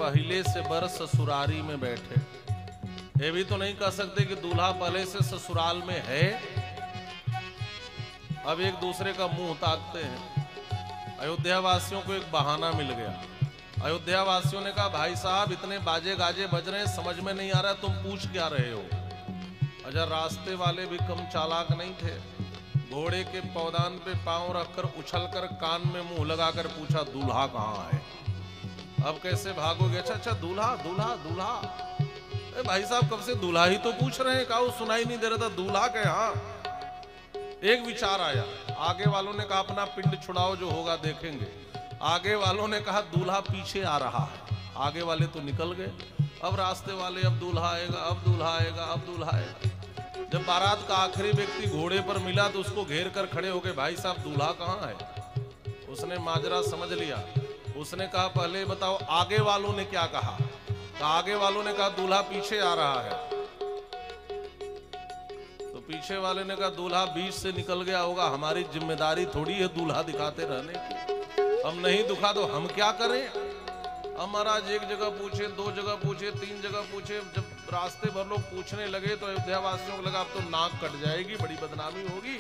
पहले से बर ससुरारी में बैठे। ये भी तो नहीं कह सकते कि दूल्हा पहले से ससुराल में है। अब एक दूसरे का मुंह ताकते हैं। अयोध्या वासियों को एक बहाना मिल गया। अयोध्या वासियों ने कहा भाई साहब इतने बाजे गाजे बज रहे हैं, समझ में नहीं आ रहा तुम पूछ क्या रहे हो। अजर रास्ते वाले भी कम चालाक नहीं थे। घोड़े के पौदान पे पांव रखकर उछलकर कान में मुंह लगाकर पूछा दूल्हा कहाँ है। अब कैसे भागोगे? अच्छा दूल्हा दूल्हा दूल्हा। भाई साहब कब से दूल्हा ही तो पूछ रहे हैं, कहा सुनाई नहीं दे रहा था दूल्हा के यहाँ। एक विचार आया। आगे वालों ने कहा अपना पिंड छुड़ाओ जो होगा देखेंगे। आगे वालों ने कहा दूल्हा पीछे आ रहा है। आगे वाले तो निकल गए। अब रास्ते वाले अब दूल्हा आएगा, अब दूल्हा आएगा, अब दूल्हा आएगा। जब बारात का आखिरी व्यक्ति घोड़े पर मिला तो उसको घेर कर खड़े हो गए, भाई साहब दूल्हा कहाँ है? उसने माजरा समझ लिया। उसने कहा पहले बताओ आगे वालों ने क्या कहा? तो आगे वालों ने कहा दूल्हा पीछे आ रहा है। तो पीछे वाले ने कहा दूल्हा बीच से निकल गया होगा, हमारी जिम्मेदारी थोड़ी है दूल्हा दिखाते रहने की। हम नहीं दिखा तो हम क्या करें? हम महाराज एक जगह पूछे, दो जगह पूछे, तीन जगह पूछे। जब रास्ते भर लोग पूछने लगे तो अयोध्या वासियों को लगा अब तो नाक कट जाएगी, बड़ी बदनामी होगी।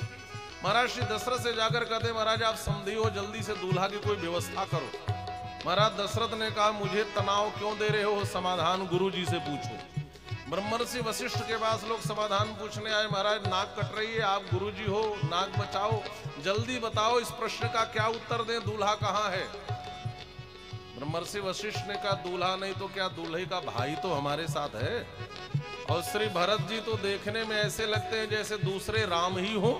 महाराज श्री दशरथ से जाकर कहते महाराज आप समझी हो, जल्दी से दूल्हा की कोई व्यवस्था करो। महाराज दशरथ ने कहा मुझे तनाव क्यों दे रहे हो, समाधान गुरु जी से पूछो। ब्रह्मर्षि वशिष्ठ के पास लोग समाधान पूछने आए, महाराज नाक कट रही है, आप गुरुजी हो, नाक बचाओ, जल्दी बताओ इस प्रश्न का क्या उत्तर दें, दूल्हा कहाँ है? ब्रह्मर्षि वशिष्ठ ने कहा दूल्हा नहीं तो क्या दूल्हे का भाई तो हमारे साथ है। और श्री भरत जी तो देखने में ऐसे लगते हैं जैसे दूसरे राम ही हो।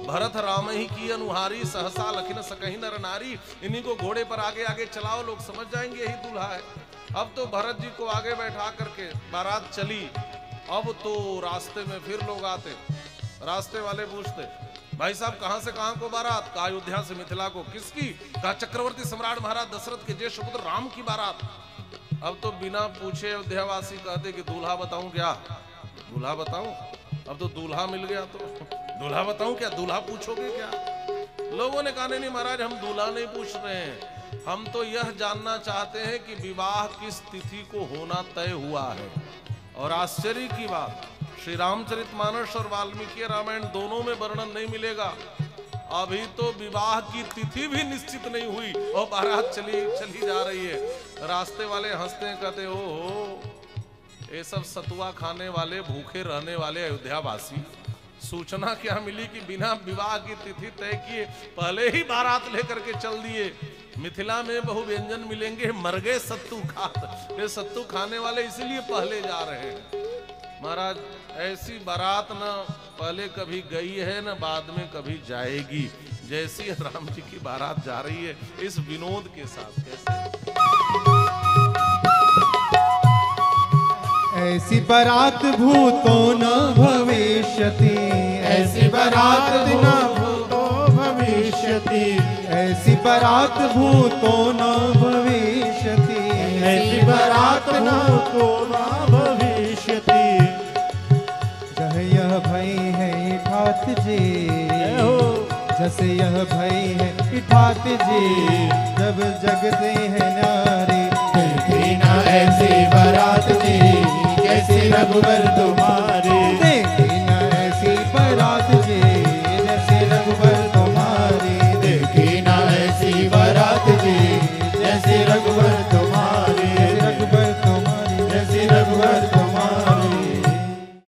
भरत राम ही की अनुहारी, सहसा लखिन सकहि नर नारी। इन्हीं को घोड़े पर आगे आगे चलाओ, लोग समझ जाएंगे यही दूल्हा है। अब तो भरत जी को आगे बैठा करके बारात चली। अब तो रास्ते में फिर लोग आते, रास्ते वाले पूछते भाई साहब कहां से कहां को बारात? कहा अयोध्या से मिथिला को। किसकी? कहा चक्रवर्ती सम्राट महाराज दशरथ के ज्येष्ठ पुत्र राम की बारात। अब तो बिना पूछे अयोध्यावासी कहते कि दूल्हा बताऊं क्या? दूल्हा बताऊं? अब तो दूल्हा मिल गया तो दूल्हा बताऊं क्या? दूल्हा पूछोगे क्या? लोगों ने कहा नहीं महाराज हम दूल्हा नहीं पूछ रहे हैं, हम तो यह जानना चाहते हैं कि विवाह किस तिथि को होना तय हुआ है। और आश्चर्य की बात, श्री रामचरितमानस और वाल्मीकि रामायण दोनों में वर्णन नहीं मिलेगा। अभी तो विवाह की तिथि भी निश्चित नहीं हुई और बारात चली जा रही है। रास्ते वाले हंसते हैं, कहते हो ये सब सतुआ खाने वाले भूखे रहने वाले अयोध्यावासी, सूचना क्या मिली कि बिना विवाह की तिथि तय किए पहले ही बारात लेकर के चल दिए। मिथिला में बहु व्यंजन मिलेंगे, मर गए सत्तू खात। ये सत्तू खाने वाले इसीलिए पहले जा रहे हैं। महाराज ऐसी बारात न पहले कभी गई है न बाद में कभी जाएगी, जैसी राम जी की बारात जा रही है इस विनोद के साथ। कैसे ऐसी बारात भूतो न भविष्यति, ऐसी बारात न भूतो भविष्यति, ऐसी बारात भूतो न भविष्यति, ऐसी बारात न भूतो न भविष्यति। जह यह भई है ठात जी, जैसे यह भई है ठात जी, जब जगते हैं नारी न ऐसी बारात जी जैसी रघुवर तुम्हारी।